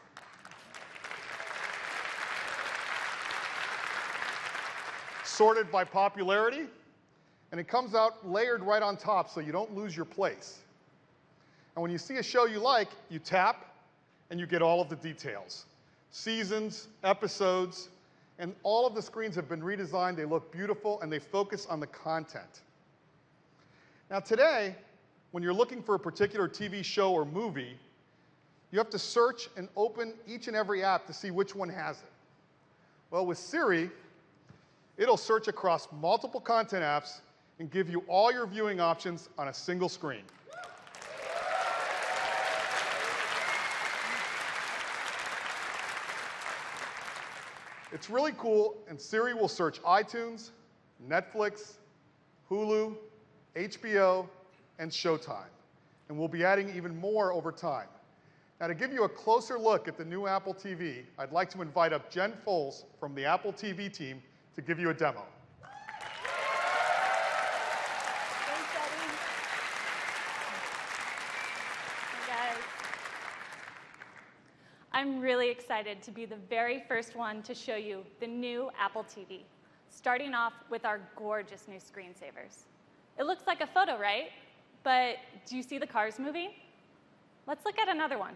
Sorted by popularity, and it comes out layered right on top so you don't lose your place. And when you see a show you like, you tap and you get all of the details. Seasons, episodes, and all of the screens have been redesigned. They look beautiful and they focus on the content. Now today, when you're looking for a particular TV show or movie, you have to search and open each and every app to see which one has it. Well, with Siri, it'll search across multiple content apps and give you all your viewing options on a single screen. It's really cool, and Siri will search iTunes, Netflix, Hulu, HBO, and Showtime. And we'll be adding even more over time. Now, to give you a closer look at the new Apple TV, I'd like to invite up Jen Foles from the Apple TV team to give you a demo. Thanks, Eddie. Hey, guys. I'm really excited to be the very first one to show you the new Apple TV, starting off with our gorgeous new screensavers. It looks like a photo, right? But do you see the cars moving? Let's look at another one.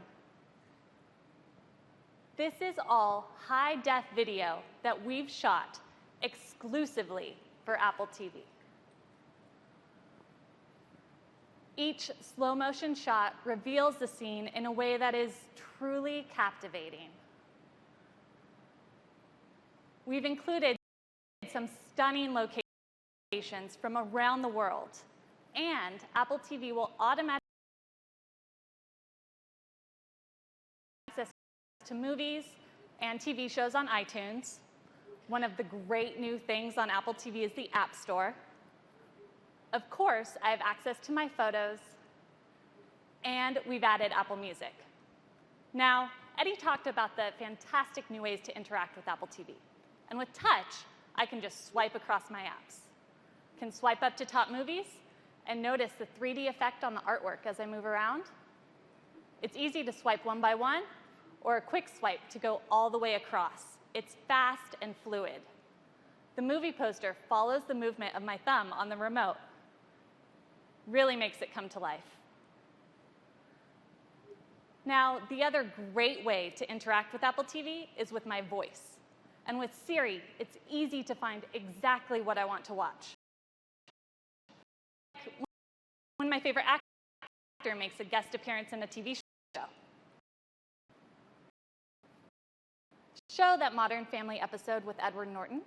This is all high-def video that we've shot exclusively for Apple TV. Each slow-motion shot reveals the scene in a way that is truly captivating. We've included some stunning locations from around the world, and Apple TV will automatically access to movies and TV shows on iTunes. One of the great new things on Apple TV is the App Store. Of course, I have access to my photos, and we've added Apple Music. Now, Eddie talked about the fantastic new ways to interact with Apple TV. And with Touch, I can just swipe across my apps. Can swipe up to top movies and notice the 3D effect on the artwork as I move around. It's easy to swipe one by one or a quick swipe to go all the way across. It's fast and fluid. The movie poster follows the movement of my thumb on the remote. Really makes it come to life. Now, the other great way to interact with Apple TV is with my voice. And with Siri, it's easy to find exactly what I want to watch. When my favorite actor makes a guest appearance in a TV show. Show that Modern Family episode with Edward Norton.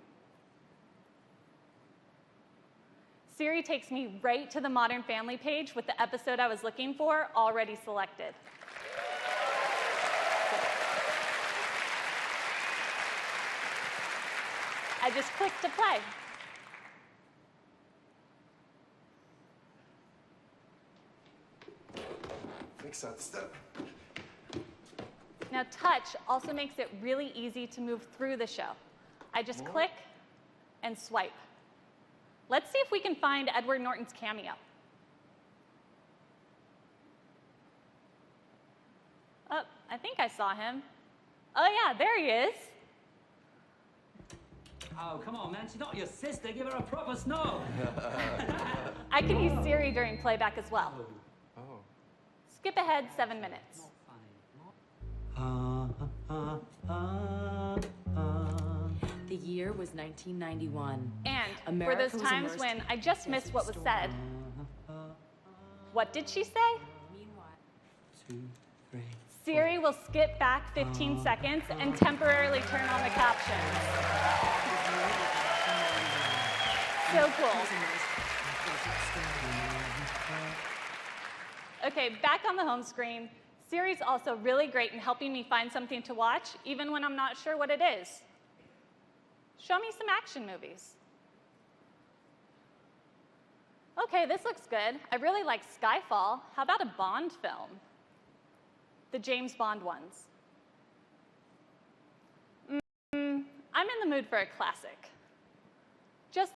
Siri takes me right to the Modern Family page with the episode I was looking for already selected. I just click to play. Fix that step. Now, Touch also makes it really easy to move through the show. I just click and swipe. Let's see if we can find Edward Norton's cameo. Oh, I think I saw him. Oh, yeah, there he is. Oh, come on, man. She's not your sister. Give her a proper snog. I can use Siri during playback as well. Oh. Skip ahead 7 minutes. The year was 1991. And America for those was times immersed when in I just missed what was said, what did she say? Siri will skip back 15 seconds and temporarily turn on the captions. So cool. Okay, back on the home screen, Siri's also really great in helping me find something to watch, even when I'm not sure what it is. Show me some action movies. Okay, this looks good. I really like Skyfall. How about a Bond film? The James Bond ones. I'm in the mood for a classic. Just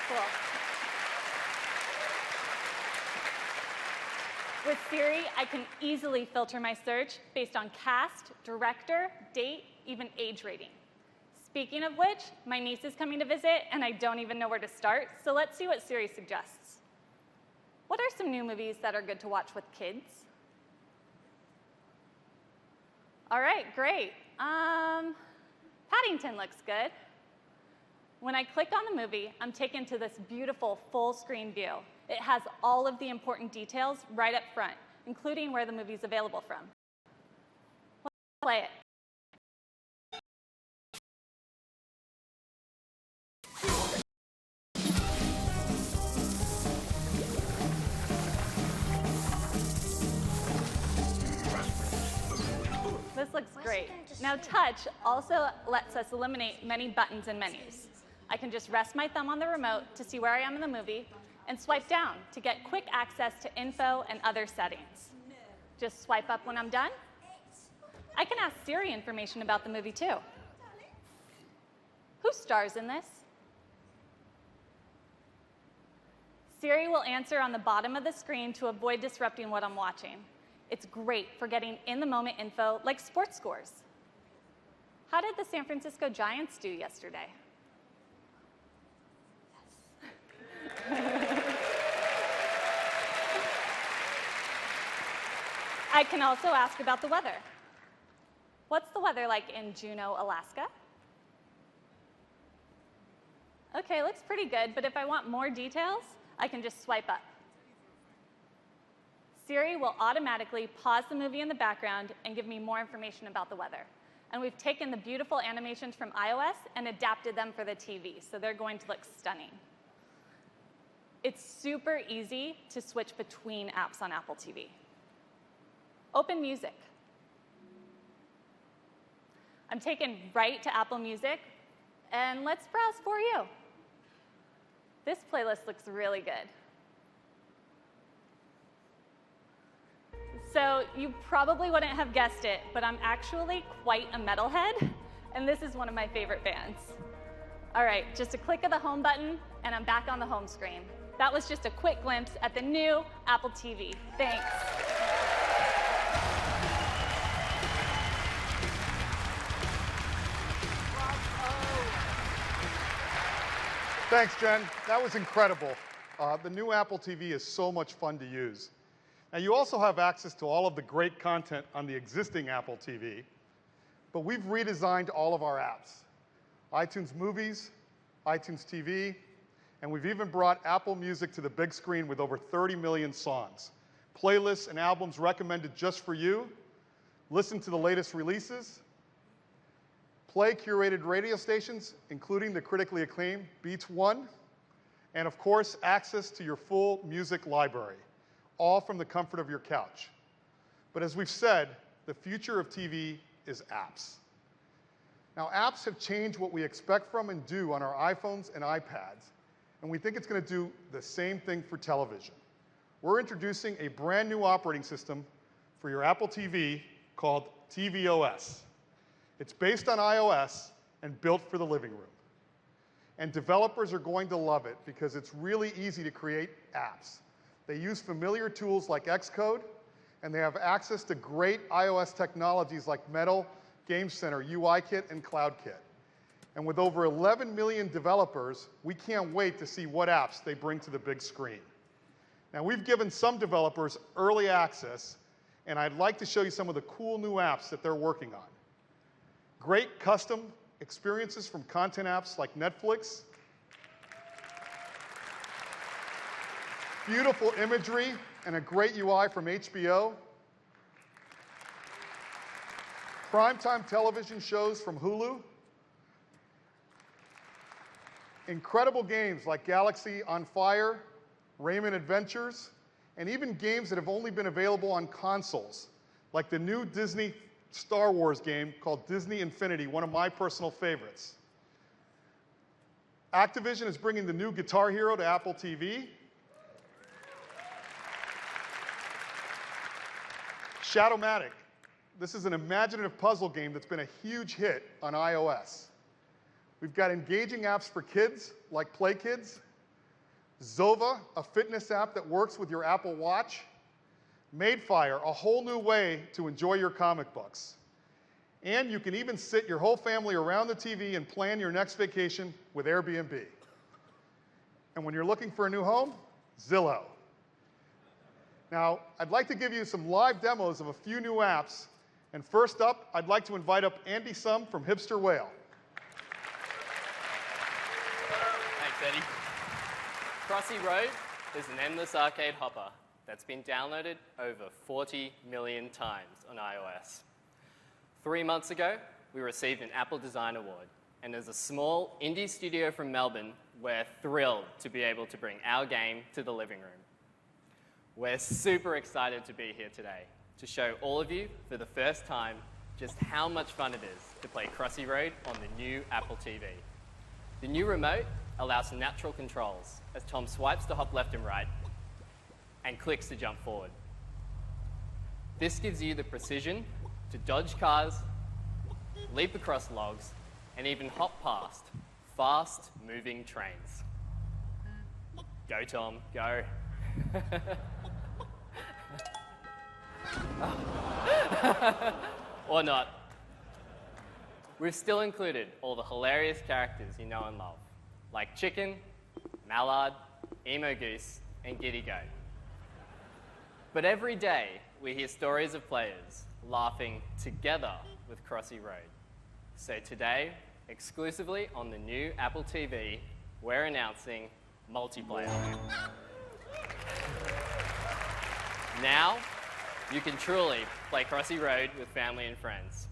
cool. With Siri, I can easily filter my search based on cast, director, date, even age rating. Speaking of which, my niece is coming to visit, and I don't even know where to start, so let's see what Siri suggests. What are some new movies that are good to watch with kids? All right, great. Paddington looks good. When I click on the movie, I'm taken to this beautiful full-screen view. It has all of the important details right up front, including where the movie's available from. Let's play it. This looks great. Now, Touch also lets us eliminate many buttons and menus. I can just rest my thumb on the remote to see where I am in the movie and swipe down to get quick access to info and other settings. Just swipe up when I'm done. I can ask Siri information about the movie, too. Who stars in this? Siri will answer on the bottom of the screen to avoid disrupting what I'm watching. It's great for getting in-the-moment info like sports scores. How did the San Francisco Giants do yesterday? Yes. I can also ask about the weather. What's the weather like in Juneau, Alaska? Okay, looks pretty good, but if I want more details, I can just swipe up. Siri will automatically pause the movie in the background and give me more information about the weather. And we've taken the beautiful animations from iOS and adapted them for the TV, so they're going to look stunning. It's super easy to switch between apps on Apple TV. Open Music. I'm taken right to Apple Music, and let's browse for you. This playlist looks really good. So you probably wouldn't have guessed it, but I'm actually quite a metalhead, and this is one of my favorite bands. All right, just a click of the home button, and I'm back on the home screen. That was just a quick glimpse at the new Apple TV. Thanks. Thanks, Jen. That was incredible. The new Apple TV is so much fun to use. Now, you also have access to all of the great content on the existing Apple TV, but we've redesigned all of our apps. iTunes Movies, iTunes TV, and we've even brought Apple Music to the big screen with over 30 million songs. Playlists and albums recommended just for you. Listen to the latest releases. Play curated radio stations, including the critically acclaimed Beats One. And of course, access to your full music library, all from the comfort of your couch. But as we've said, the future of TV is apps. Now, apps have changed what we expect from and do on our iPhones and iPads, and we think it's going to do the same thing for television. We're introducing a brand new operating system for your Apple TV called tvOS. It's based on iOS and built for the living room. And developers are going to love it because it's really easy to create apps. They use familiar tools like Xcode, and they have access to great iOS technologies like Metal, Game Center, UIKit, and CloudKit. And with over 11 million developers, we can't wait to see what apps they bring to the big screen. Now, we've given some developers early access, and I'd like to show you some of the cool new apps that they're working on. Great custom experiences from content apps like Netflix. Beautiful imagery and a great UI from HBO. Primetime television shows from Hulu. Incredible games like Galaxy on Fire, Rayman Adventures, and even games that have only been available on consoles, like the new Disney Star Wars game called Disney Infinity, one of my personal favorites. Activision is bringing the new Guitar Hero to Apple TV. Shadowmatic. This is an imaginative puzzle game that's been a huge hit on iOS. We've got engaging apps for kids, like Play Kids. Zova, a fitness app that works with your Apple Watch. Madefire, a whole new way to enjoy your comic books. And you can even sit your whole family around the TV and plan your next vacation with Airbnb. And when you're looking for a new home, Zillow. Now, I'd like to give you some live demos of a few new apps. And first up, I'd like to invite up Andy Sum from Hipster Whale. Thanks, Eddie. Crossy Road is an endless arcade hopper that's been downloaded over 40 million times on iOS. 3 months ago, we received an Apple Design Award, and as a small indie studio from Melbourne, we're thrilled to be able to bring our game to the living room. We're super excited to be here today to show all of you for the first time just how much fun it is to play Crossy Road on the new Apple TV. The new remote allows natural controls as Tom swipes to hop left and right and clicks to jump forward. This gives you the precision to dodge cars, leap across logs, and even hop past fast-moving trains. Go, Tom, go. Or not. We've still included all the hilarious characters you know and love, like Chicken, Mallard, Emo Goose, and Giddy Goat. But every day, we hear stories of players laughing together with Crossy Road. So today, exclusively on the new Apple TV, we're announcing multiplayer. Now, you can truly play Crossy Road with family and friends.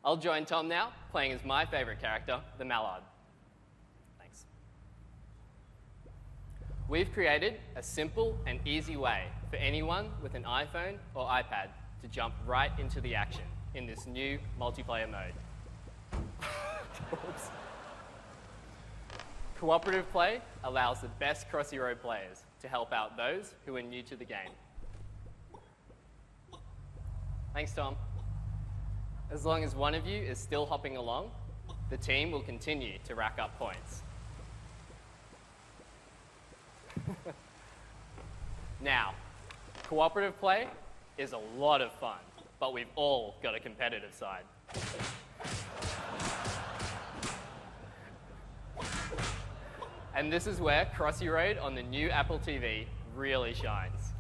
I'll join Tom now, playing as my favorite character, the Mallard. Thanks. We've created a simple and easy way for anyone with an iPhone or iPad to jump right into the action in this new multiplayer mode. Oops. Cooperative play allows the best Crossy Road players to help out those who are new to the game. Thanks, Tom. As long as one of you is still hopping along, the team will continue to rack up points. Now, cooperative play is a lot of fun, but we've all got a competitive side. And this is where Crossy Road on the new Apple TV really shines.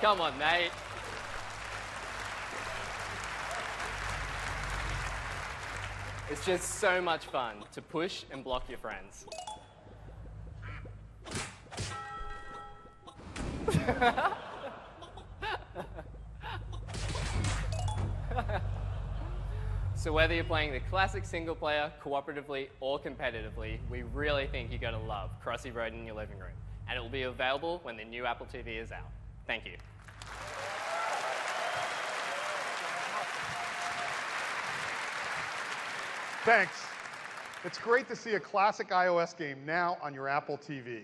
Come on, mate. It's just so much fun to push and block your friends. So whether you're playing the classic single player, cooperatively, or competitively, we really think you're going to love Crossy Road in your living room. And it will be available when the new Apple TV is out. Thank you. Thanks. It's great to see a classic iOS game now on your Apple TV.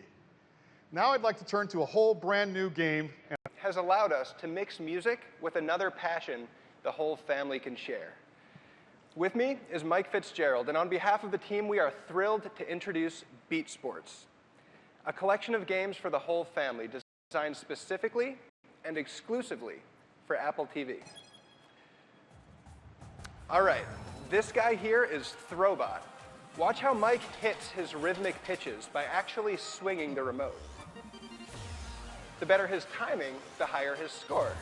Now I'd like to turn to a whole brand new game. Has allowed us to mix music with another passion the whole family can share. With me is Mike Fitzgerald, and on behalf of the team, we are thrilled to introduce Beat Sports, a collection of games for the whole family designed specifically and exclusively for Apple TV. All right, this guy here is Throwbot. Watch how Mike hits his rhythmic pitches by actually swinging the remote. The better his timing, the higher his score.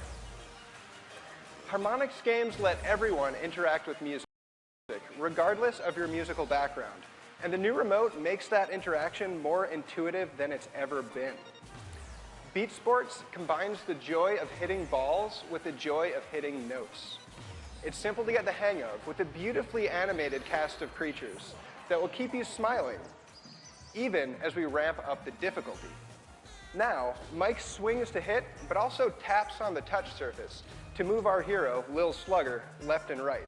Harmonix games let everyone interact with music, regardless of your musical background. And the new remote makes that interaction more intuitive than it's ever been. Beat Sports combines the joy of hitting balls with the joy of hitting notes. It's simple to get the hang of, with a beautifully animated cast of creatures that will keep you smiling, even as we ramp up the difficulty. Now, Mike swings to hit, but also taps on the touch surface to move our hero, Lil Slugger, left and right.